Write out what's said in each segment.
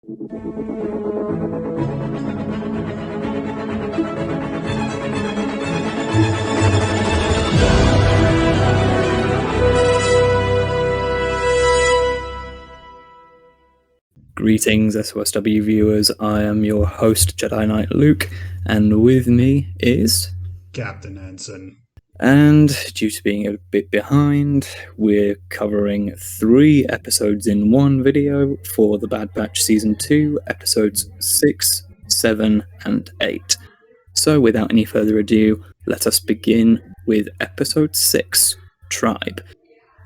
Greetings, SOSW viewers. I am your host, Jedi Knight Luke, and with me is Captain Henson. And due to being a bit behind, we're covering 3 episodes in one video for The Bad Batch Season 2, episodes 6, 7, and 8. So without any further ado, let us begin with episode 6, Tribe.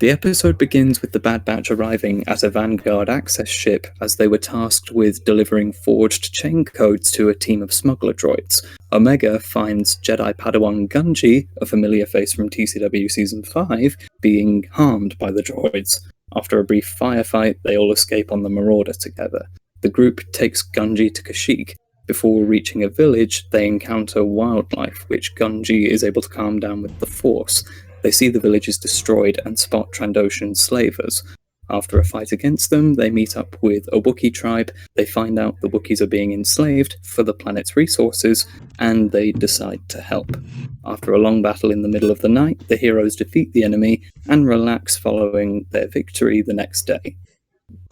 The episode begins with the Bad Batch arriving at a Vanguard access ship as they were tasked with delivering forged chain codes to a team of smuggler droids. Omega finds Jedi Padawan Gungi, a familiar face from TCW Season 5, being harmed by the droids. After a brief firefight, they all escape on the Marauder together. The group takes Gungi to Kashyyyk. Before reaching a village, they encounter wildlife, which Gungi is able to calm down with the Force. They see the village is destroyed and spot Trandoshan slavers. After a fight against them, they meet up with a Wookiee tribe. They find out the Wookiees are being enslaved for the planet's resources, and they decide to help. After a long battle in the middle of the night, the heroes defeat the enemy and relax following their victory the next day.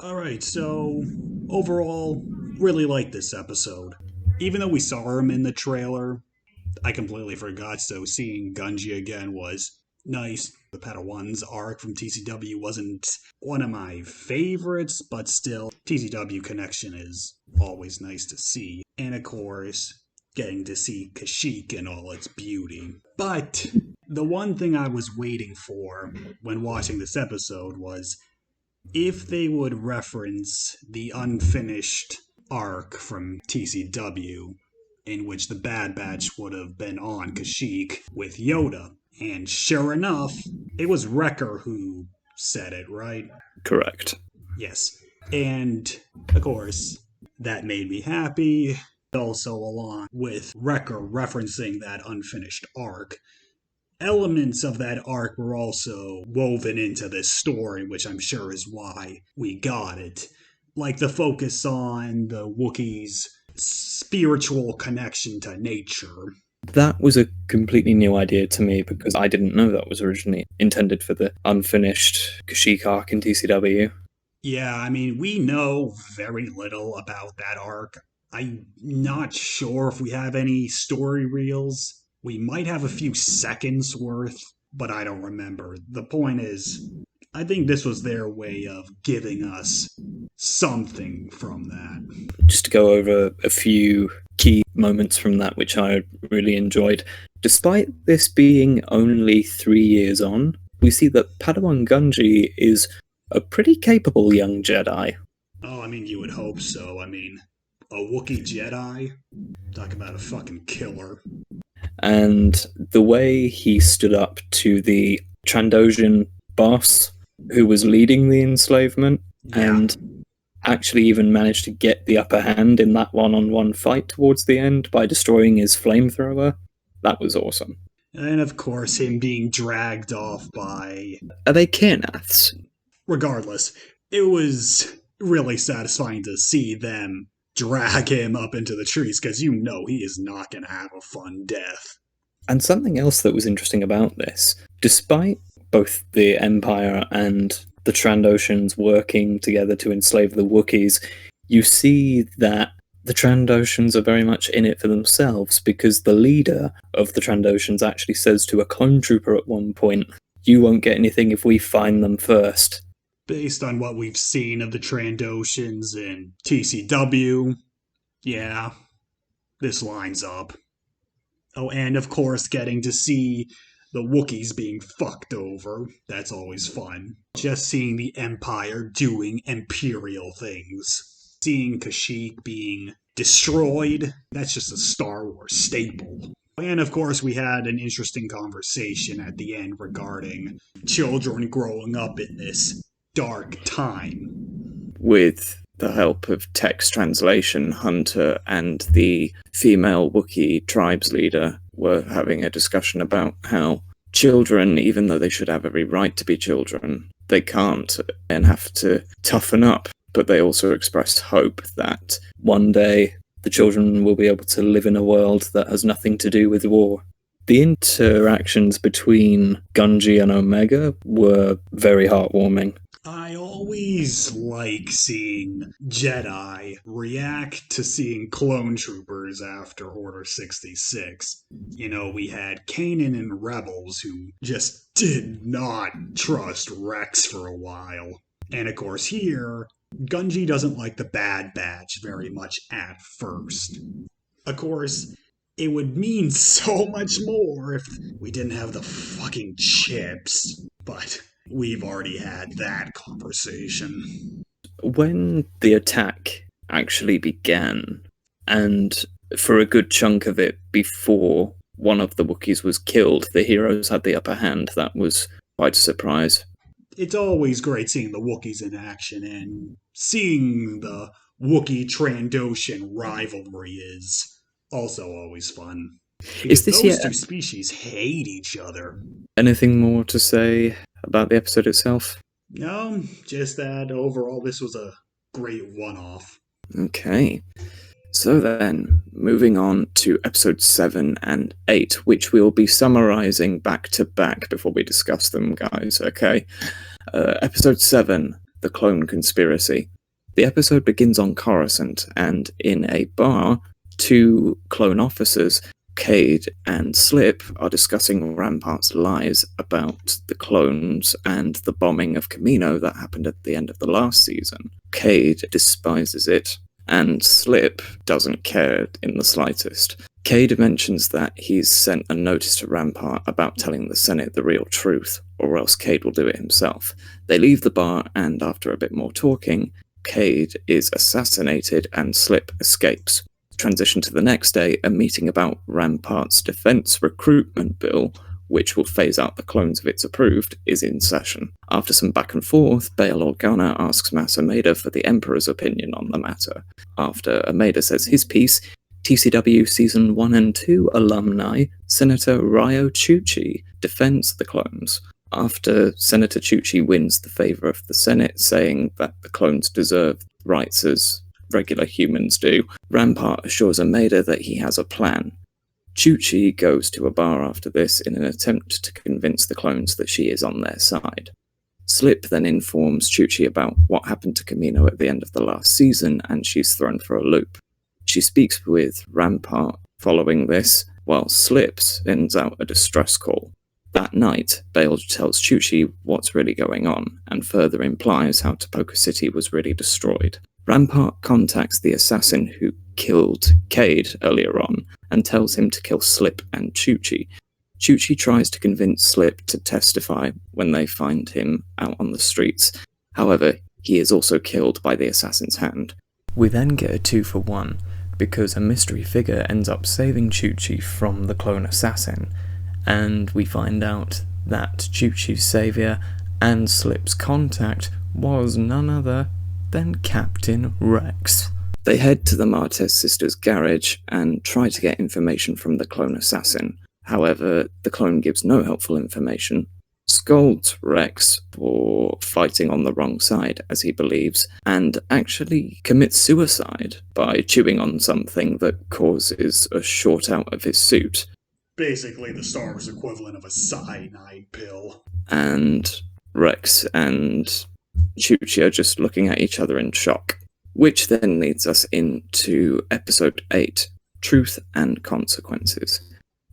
Alright, so overall, really liked this episode. Even though we saw him in the trailer, I completely forgot, so seeing Gungi again was nice. The Padawan's arc from TCW wasn't one of my favorites, but still, TCW connection is always nice to see. And of course, getting to see Kashyyyk in all its beauty. But the one thing I was waiting for when watching this episode was if they would reference the unfinished arc from TCW, in which the Bad Batch would have been on Kashyyyk with Yoda. And sure enough, it was Wrecker who said it, right? Correct. Yes. And, of course, that made me happy. Also, along with Wrecker referencing that unfinished arc, elements of that arc were also woven into this story, which I'm sure is why we got it. Like the focus on the Wookiees' spiritual connection to nature. That was a completely new idea to me because I didn't know that was originally intended for the unfinished Kashyyyk arc in TCW. Yeah, I mean, we know very little about that arc. I'm not sure if we have any story reels. We might have a few seconds worth, but I don't remember. The point is, I think this was their way of giving us something from that. Just to go over a few key moments from that, which I really enjoyed. Despite this being only 3 years on, we see that Padawan Gungi is a pretty capable young Jedi. Oh, I mean, you would hope so. I mean, a Wookiee Jedi? Talk about a fucking killer. And the way he stood up to the Trandoshan boss who was leading the enslavement, and actually even managed to get the upper hand in that one-on-one fight towards the end by destroying his flamethrower. That was awesome. And of course, him being dragged off by... Are they Kirnaths? Regardless, it was really satisfying to see them drag him up into the trees, because you know he is not going to have a fun death. And something else that was interesting about this, despite both the Empire and the Trandoshans working together to enslave the Wookiees, you see that the Trandoshans are very much in it for themselves, because the leader of the Trandoshans actually says to a clone trooper at one point, "You won't get anything if we find them first." Based on what we've seen of the Trandoshans in TCW, yeah, this lines up. Oh, and of course getting to see the Wookiees being fucked over. That's always fun. Just seeing the Empire doing Imperial things. Seeing Kashyyyk being destroyed. That's just a Star Wars staple. And of course we had an interesting conversation at the end regarding children growing up in this dark time. With the help of text translation, Hunter and the female Wookiee tribes leader were having a discussion about how children, even though they should have every right to be children, they can't and have to toughen up but they also expressed hope that one day the children will be able to live in a world that has nothing to do with war. The interactions between Gungi and Omega were very heartwarming. I always like seeing Jedi react to seeing clone troopers after Order 66. We had Kanan and Rebels who just did not trust Rex for a while. And of course, here, Gungi doesn't like the Bad Batch very much at first. Of course, it would mean so much more if we didn't have the fucking chips. But we've already had that conversation. When the attack actually began, and for a good chunk of it before one of the Wookiees was killed, the heroes had the upper hand. That was quite a surprise. It's always great seeing the Wookiees in action, and seeing the Wookiee-Trandoshan rivalry is also always fun. Because those two species hate each other. Anything more to say about the episode itself? No, just that overall this was a great one-off. Okay. So then, moving on to episodes 7 and 8, which we'll be summarizing back to back before we discuss them, guys, okay? Episode 7, The Clone Conspiracy. The episode begins on Coruscant, and in a bar, two clone officers, Cade and Slip, are discussing Rampart's lies about the clones and the bombing of Camino that happened at the end of the last season. Cade despises it, and Slip doesn't care in the slightest. Cade mentions that he's sent a notice to Rampart about telling the Senate the real truth, or else Cade will do it himself. They leave the bar, and after a bit more talking, Cade is assassinated and Slip escapes. Transition to the next day, a meeting about Rampart's defense recruitment bill, which will phase out the clones if it's approved, is in session. After some back and forth, Bail Organa asks Mas Ameda for the Emperor's opinion on the matter. After Ameda says his piece, TCW Season 1 and 2 alumni Senator Ryo Chuchi defends the clones. After Senator Chuchi wins the favor of the Senate, saying that the clones deserve rights as regular humans do, Rampart assures Ameda that he has a plan. Chuchi goes to a bar after this in an attempt to convince the clones that she is on their side. Slip then informs Chuchi about what happened to Camino at the end of the last season, and she's thrown for a loop. She speaks with Rampart following this, while Slip sends out a distress call. That night, Bail tells Chuchi what's really going on, and further implies how Topoka City was really destroyed. Rampart contacts the assassin who killed Cade earlier on, and tells him to kill Slip and Chuchi. Chuchi tries to convince Slip to testify when they find him out on the streets. However, he is also killed by the assassin's hand. We then get a 2-for-1, because a mystery figure ends up saving Chuchi from the clone assassin, and we find out that Chuchi's saviour and Slip's contact was none other than Captain Rex. They head to the Martez sisters' garage and try to get information from the clone assassin. However, the clone gives no helpful information, scolds Rex for fighting on the wrong side, as he believes, and actually commits suicide by chewing on something that causes a short out of his suit. Basically the Star Wars equivalent of a cyanide pill. And Rex and Chuchi are just looking at each other in shock. Which then leads us into episode 8, Truth and Consequences.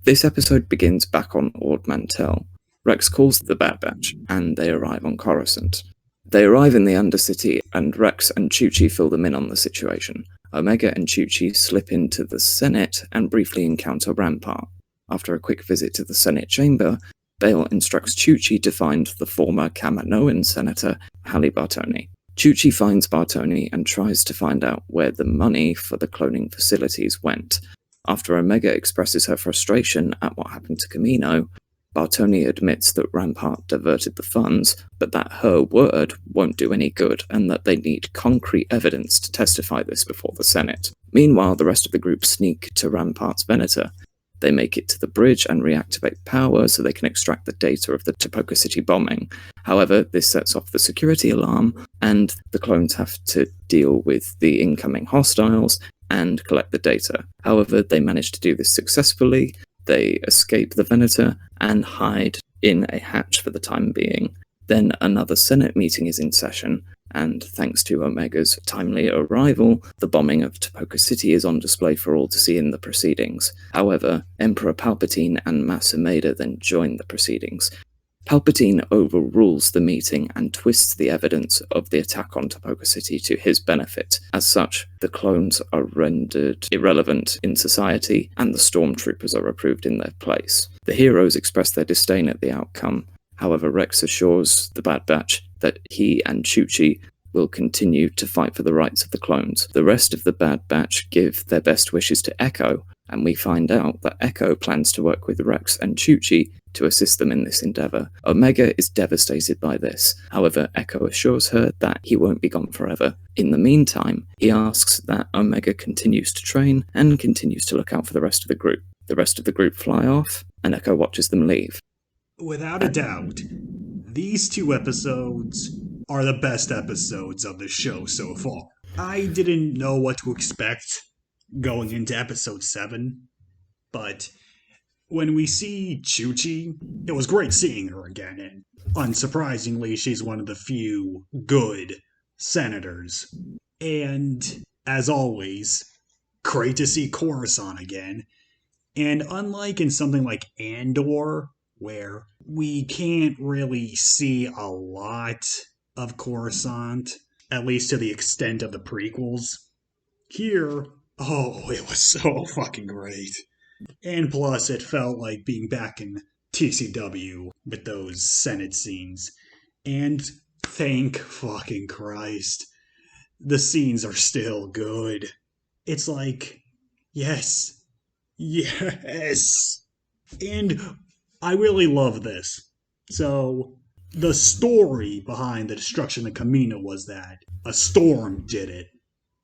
This episode begins back on Ord Mantell. Rex calls the Bad Batch, and they arrive on Coruscant. They arrive in the Undercity, and Rex and Chuchi fill them in on the situation. Omega and Chuchi slip into the Senate and briefly encounter Rampart. After a quick visit to the Senate chamber, Bail instructs Chuchi to find the former Kaminoan senator, Halle Bartoni. Chuchi finds Bartoni and tries to find out where the money for the cloning facilities went. After Omega expresses her frustration at what happened to Camino, Bartoni admits that Rampart diverted the funds, but that her word won't do any good, and that they need concrete evidence to testify this before the Senate. Meanwhile, the rest of the group sneak to Rampart's Venator. They make it to the bridge and reactivate power so they can extract the data of the Topoka City bombing. However, this sets off the security alarm, and the clones have to deal with the incoming hostiles and collect the data. However, they manage to do this successfully. They escape the Venator and hide in a hatch for the time being. Then another Senate meeting is in session, and thanks to Omega's timely arrival, the bombing of Topoka City is on display for all to see in the proceedings. However, Emperor Palpatine and Masumeda then join the proceedings. Palpatine overrules the meeting and twists the evidence of the attack on Topoka City to his benefit. As such, the clones are rendered irrelevant in society, and the stormtroopers are approved in their place. The heroes express their disdain at the outcome. However, Rex assures the Bad Batch that he and Chuchi will continue to fight for the rights of the clones. The rest of the Bad Batch give their best wishes to Echo, and we find out that Echo plans to work with Rex and Chuchi to assist them in this endeavor. Omega is devastated by this. However, Echo assures her that he won't be gone forever. In the meantime, he asks that Omega continues to train and continues to look out for the rest of the group. The rest of the group fly off, and Echo watches them leave. Without a doubt, these 2 episodes are the best episodes of the show so far. I didn't know what to expect going into episode 7, but when we see Chuchi, it was great seeing her again, and unsurprisingly, she's one of the few good senators. And, as always, great to see Coruscant again. And unlike in something like Andor, where we can't really see a lot of Coruscant, at least to the extent of the prequels, here, oh, it was so fucking great. And plus, it felt like being back in TCW with those Senate scenes. And thank fucking Christ, the scenes are still good. It's like, yes, yes. And I really love this. So, the story behind the destruction of Kamino was that a storm did it.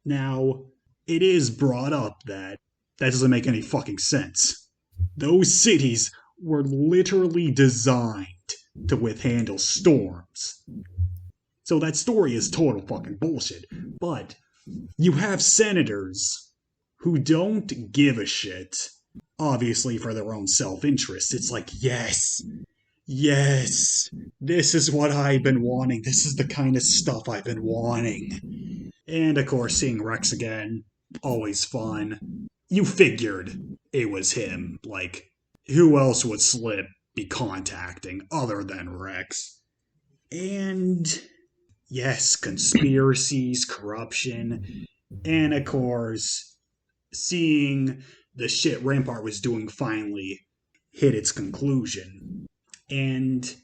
Now, it is brought up that doesn't make any fucking sense. Those cities were literally designed to withstand storms. So that story is total fucking bullshit. But you have senators who don't give a shit, obviously for their own self-interest. It's like, yes, this is what I've been wanting. This is the kind of stuff I've been wanting. And of course, seeing Rex again, always fun. You figured it was him. Like, who else would Slip be contacting other than Rex? And yes, conspiracies, corruption, and of course, seeing the shit Rampart was doing finally hit its conclusion. And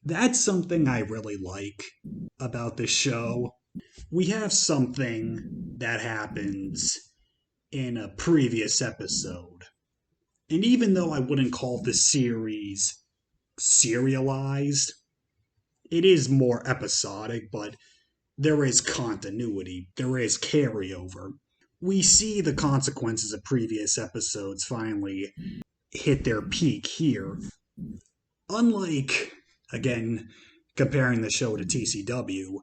that's something I really like about this show. We have something that happens in a previous episode. And even though I wouldn't call this series serialized, it is more episodic, but there is continuity, there is carryover. We see the consequences of previous episodes finally hit their peak here. Unlike, again, comparing the show to TCW,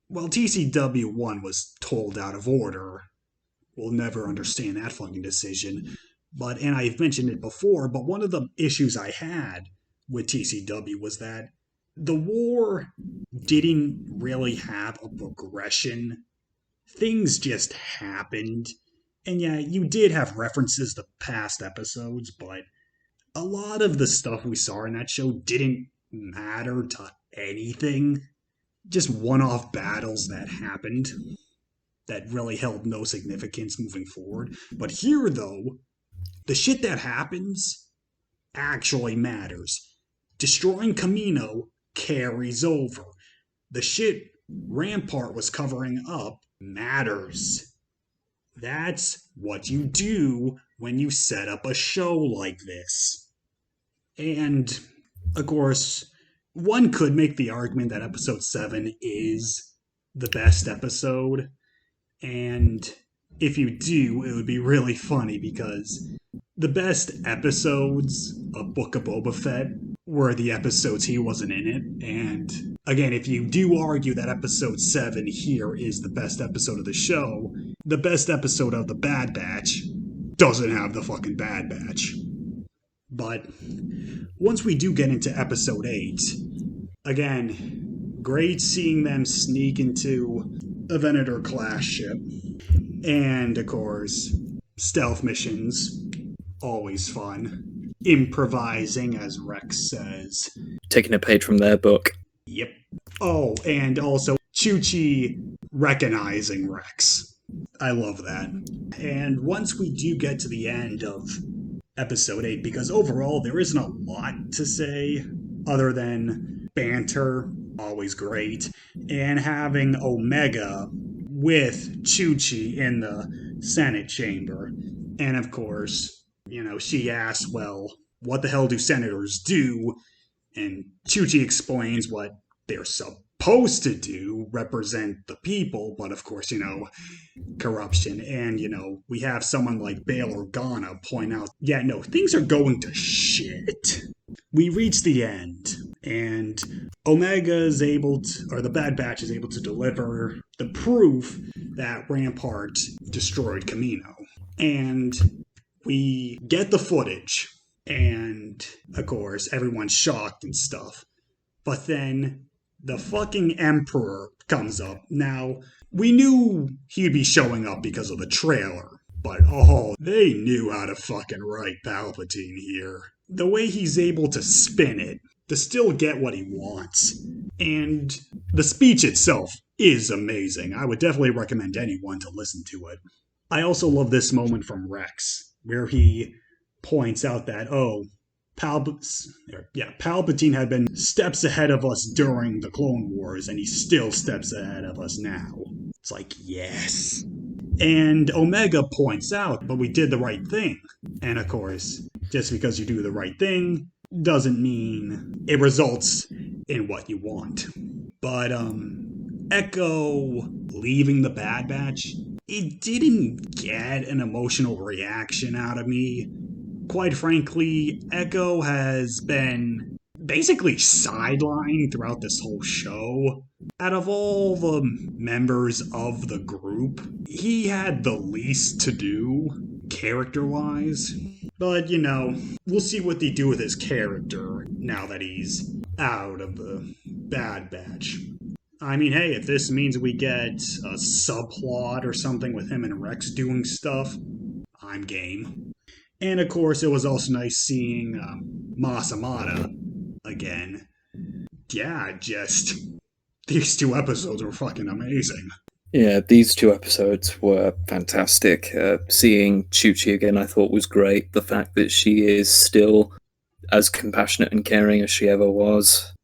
well, TCW 1 was told out of order. We'll never understand that fucking decision. But, and I've mentioned it before, but one of the issues I had with TCW was that the war didn't really have a progression. Things just happened. And yeah, you did have references to past episodes, but a lot of the stuff we saw in that show didn't matter to anything. Just one-off battles that happened that really held no significance moving forward. But here, though, the shit that happens actually matters. Destroying Kamino carries over. The shit Rampart was covering up matters. That's what you do when you set up a show like this. And, of course, one could make the argument that episode 7 is the best episode. And if you do, it would be really funny because the best episodes of Book of Boba Fett were the episodes he wasn't in it. And again, if you do argue that episode 7 here is the best episode of the show, the best episode of The Bad Batch doesn't have the fucking Bad Batch. But once we do get into episode 8, again, great seeing them sneak into a Venator class ship. And of course, stealth missions, always fun. Improvising, as Rex says. Taking a page from their book. Yep. Oh, and also Chuchi recognizing Rex. I love that. And once we do get to the end of episode 8, because overall there isn't a lot to say other than banter, always great, and having Omega with Chuchi in the Senate chamber. And of course, she asks, well, what the hell do senators do? And Chuchi explains what they're supposed to do, represent the people, but of course, corruption. And, we have someone like Bail Organa point out, yeah, no, things are going to shit. We reach the end, and Omega is able to, or the Bad Batch is able to deliver the proof that Rampart destroyed Camino. And we get the footage, and of course, everyone's shocked and stuff. But then the fucking Emperor comes up. Now, we knew he'd be showing up because of the trailer, but they knew how to fucking write Palpatine here. The way he's able to spin it, to still get what he wants. And the speech itself is amazing. I would definitely recommend anyone to listen to it. I also love this moment from Rex, where he points out that, Palpatine had been steps ahead of us during the Clone Wars, and he still steps ahead of us now. It's like, yes. And Omega points out, but we did the right thing. And of course, just because you do the right thing doesn't mean it results in what you want. But Echo leaving the Bad Batch, it didn't get an emotional reaction out of me. Quite frankly, Echo has been basically sidelined throughout this whole show. Out of all the members of the group, he had the least to do, character-wise. But, we'll see what they do with his character now that he's out of the Bad Batch. I mean, hey, if this means we get a subplot or something with him and Rex doing stuff, I'm game. And of course, it was also nice seeing Masamada again. Yeah, just these 2 episodes were fucking amazing. Yeah, these 2 episodes were fantastic. Seeing Chuchi again, I thought was great. The fact that she is still as compassionate and caring as she ever was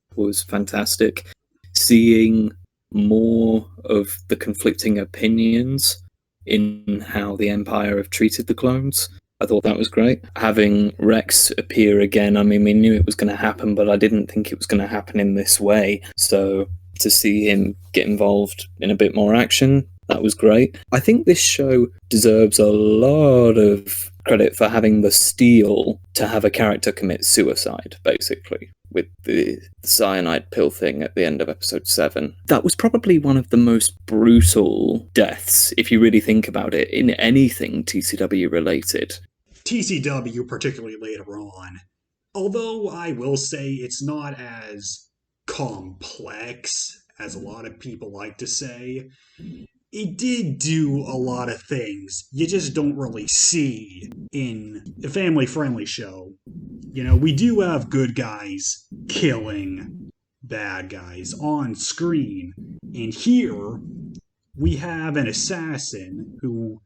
fantastic. Seeing more of the conflicting opinions in how the Empire have treated the clones, I thought that was great. Having Rex appear again, I mean, we knew it was going to happen, but I didn't think it was going to happen in this way. So to see him get involved in a bit more action, that was great. I think this show deserves a lot of credit for having the steel to have a character commit suicide, basically, with the cyanide pill thing at the end of episode 7. That was probably one of the most brutal deaths, if you really think about it, in anything TCW related. TCW, particularly later on. Although I will say it's not as complex as a lot of people like to say. It did do a lot of things you just don't really see in a family-friendly show. We do have good guys killing bad guys on screen. And here, we have an assassin who,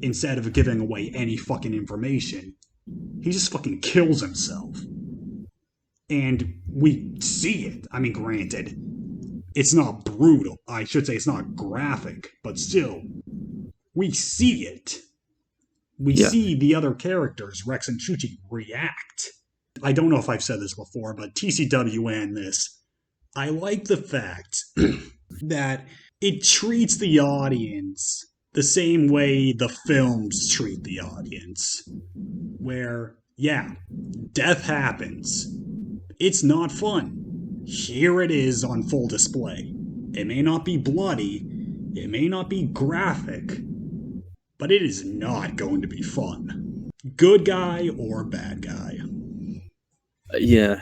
instead of giving away any fucking information, he just fucking kills himself. And we see it. I mean, granted, it's not brutal. I should say it's not graphic, but still, we see it. We see the other characters, Rex and Chuchi, react. I don't know if I've said this before, but TCW and this, I like the fact that it treats the audience the same way the films treat the audience. where, yeah, death happens. It's not fun. Here it is on full display. It may not be bloody, it may not be graphic, but it is not going to be fun. Good guy or bad guy. Yeah,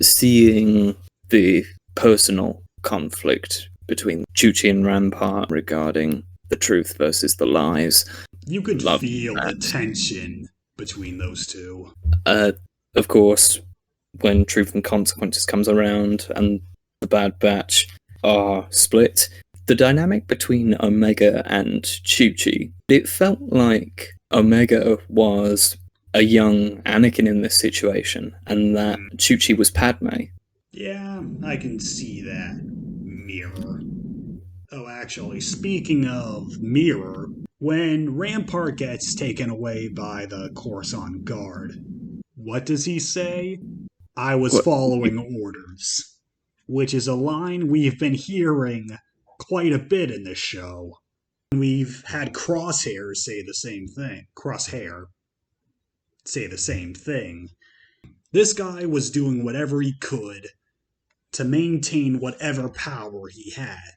seeing the personal conflict between Chuchi and Rampart regarding the truth versus the lies. You could Love feel the that. tension between those two. Of course, when Truth and Consequences comes around and the Bad Batch are split, the dynamic between Omega and Chuchi, it felt like Omega was a young Anakin in this situation, and that Chuchi was Padme. Yeah, I can see that. Mirror. Oh, actually, speaking of Mirror, when Rampart gets taken away by the Coruscant Guard, what does he say? I was What? following orders. Which is a line we've been hearing quite a bit in this show. We've had Crosshair say the same thing. Crosshair say the same thing. This guy was doing whatever he could to maintain whatever power he had.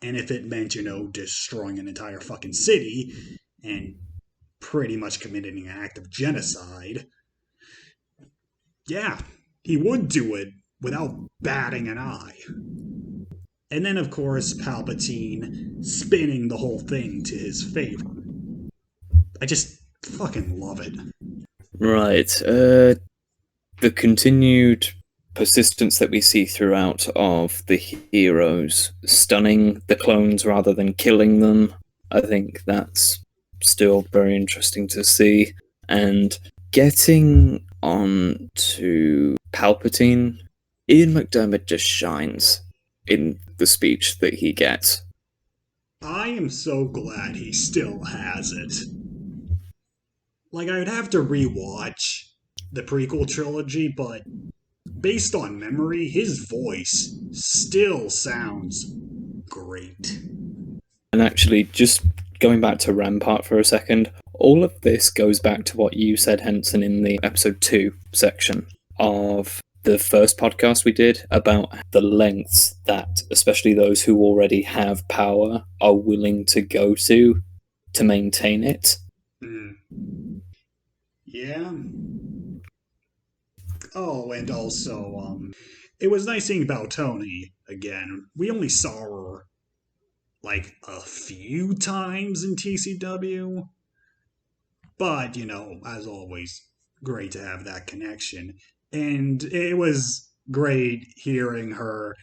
And if it meant, destroying an entire fucking city and pretty much committing an act of genocide, yeah, he would do it without batting an eye. And then, of course, Palpatine spinning the whole thing to his favor. I just fucking love it. Right. The continued persistence that we see throughout of the heroes stunning the clones rather than killing them, I think that's still very interesting to see. And getting on to Palpatine, Ian McDiarmid just shines in the speech that he gets. I am so glad he still has it. Like, I would have to rewatch the prequel trilogy, but based on memory, his voice still sounds great. And actually, just going back to Rampart for a second, all of this goes back to what you said, Henson, in the episode 2 section of the first podcast we did about the lengths that especially those who already have power are willing to go to maintain it. Yeah. Oh, and also, it was nice seeing Baltoni again. We only saw her like a few times in TCW, but as always, great to have that connection. And it was great hearing her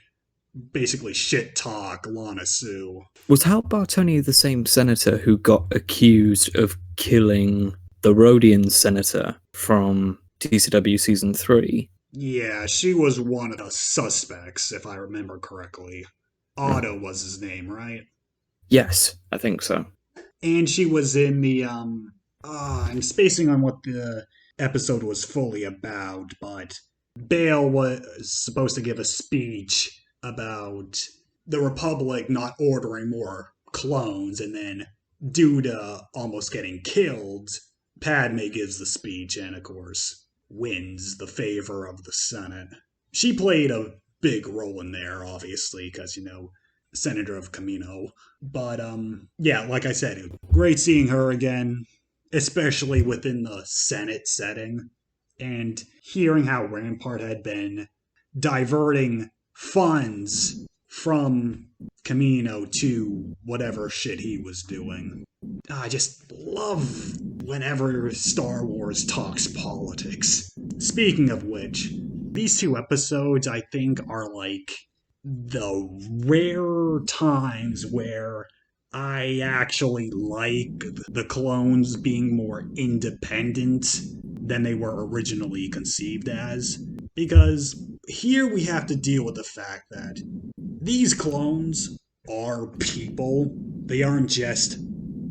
basically shit talk Lana Sue. Was Hal Bartoni the same senator who got accused of killing the Rhodian senator from TCW Season 3? Yeah, she was one of the suspects, if I remember correctly. Otto was his name, right? Yes, I think so. And she was in the, I'm spacing on what the episode was fully about, but Bale was supposed to give a speech about the Republic not ordering more clones, and then due to almost getting killed, Padme gives the speech and, of course, wins the favor of the Senate. She played a big role in there, obviously, because, Senator of Camino. But, yeah, like I said, great seeing her again, especially within the Senate setting, and hearing how Rampart had been diverting funds from Camino to whatever shit he was doing. I just love whenever Star Wars talks politics. Speaking of which, these 2 episodes, I think, are like the rare times where I actually like the clones being more independent than they were originally conceived as. Because here we have to deal with the fact that these clones are people. They aren't just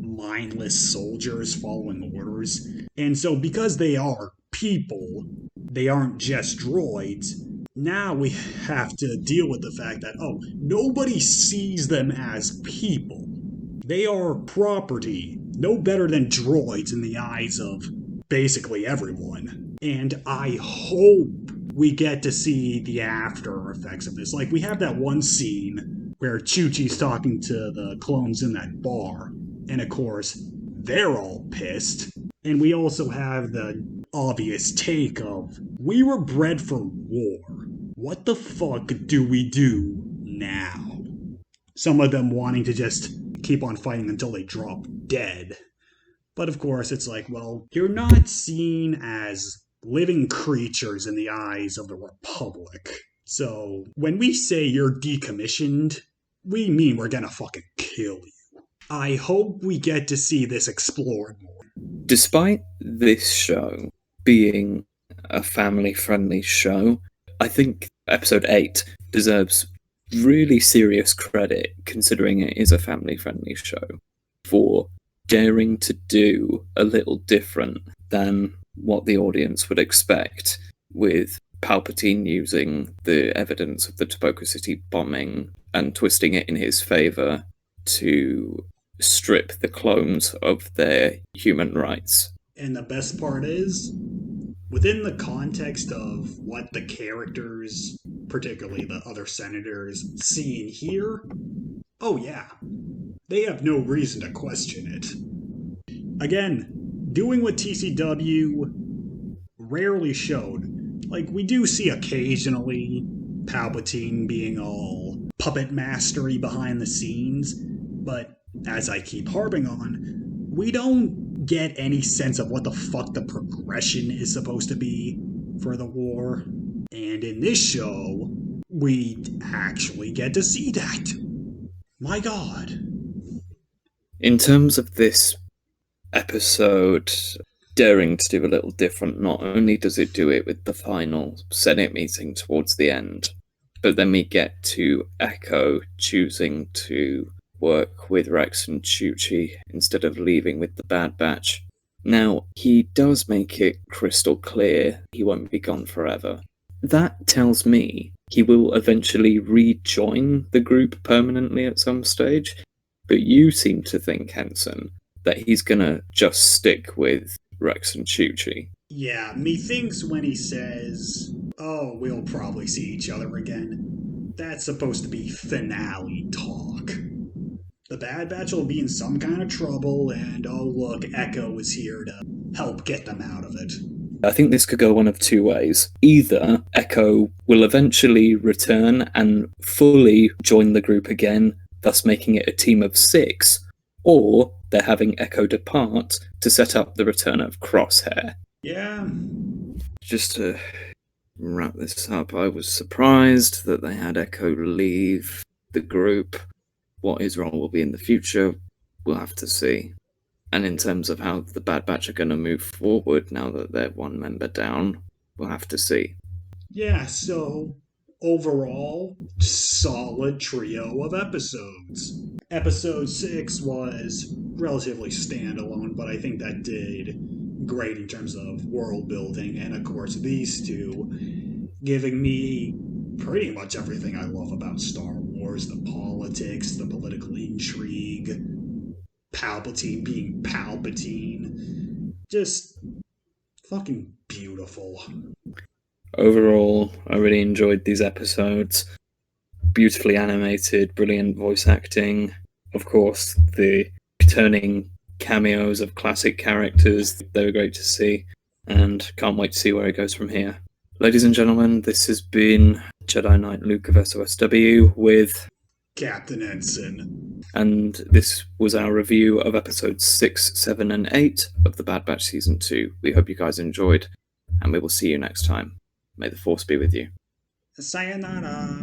mindless soldiers following orders. And so because they are people, they aren't just droids, now we have to deal with the fact that, nobody sees them as people. They are property, no better than droids in the eyes of basically everyone. And I hope we get to see the after effects of this. Like, we have that one scene where Chuchi's talking to the clones in that bar, and of course, they're all pissed. And we also have the obvious take of, we were bred for war. What the fuck do we do now? Some of them wanting to just keep on fighting until they drop dead. But of course, it's like, well, you're not seen as living creatures in the eyes of the Republic. So when we say you're decommissioned, we mean we're gonna fucking kill you. I hope we get to see this explored more. Despite this show being a family-friendly show, I think episode 8 deserves really serious credit, considering it is a family-friendly show, for daring to do a little different than what the audience would expect, with Palpatine using the evidence of the Tobacco City bombing and twisting it in his favor to strip the clones of their human rights. And the best part is, within the context of what the characters, particularly the other senators, see and hear, oh yeah, they have no reason to question it. Again, doing what TCW rarely showed. Like, we do see occasionally Palpatine being all puppet mastery behind the scenes, but as I keep harping on, we don't get any sense of what the fuck the progression is supposed to be for the war. And in this show, we actually get to see that. My god. In terms of this episode daring to do a little different, not only does it do it with the final Senate meeting towards the end, but then we get to Echo choosing to work with Rex and Chuchi instead of leaving with the Bad Batch. Now, he does make it crystal clear he won't be gone forever. That tells me he will eventually rejoin the group permanently at some stage, but you seem to think, Henson, that he's gonna just stick with Rex and Chuchi. Yeah, methinks when he says, oh, we'll probably see each other again, that's supposed to be finale talk. The Bad Batch will be in some kind of trouble, and oh look, Echo is here to help get them out of it. I think this could go one of two ways. Either Echo will eventually return and fully join the group again, thus making it a team of 6, or they're having Echo depart to set up the return of Crosshair. Yeah. Just to wrap this up, I was surprised that they had Echo leave the group. What his role will be in the future, we'll have to see. And in terms of how the Bad Batch are going to move forward now that they're one member down, we'll have to see. Yeah, so overall, solid trio of episodes. Episode 6 was relatively standalone, but I think that did great in terms of world building, and of course these two giving me pretty much everything I love about Star Wars: the politics, the political intrigue, Palpatine being Palpatine. Just fucking beautiful. Overall, I really enjoyed these episodes. Beautifully animated, brilliant voice acting. Of course, the returning cameos of classic characters, they were great to see, and can't wait to see where it goes from here. Ladies and gentlemen, this has been Jedi Knight Luke of SOSW with Captain Henson. And this was our review of episodes 6, 7, and 8 of The Bad Batch Season 2. We hope you guys enjoyed, and we will see you next time. May the Force be with you. Sayonara.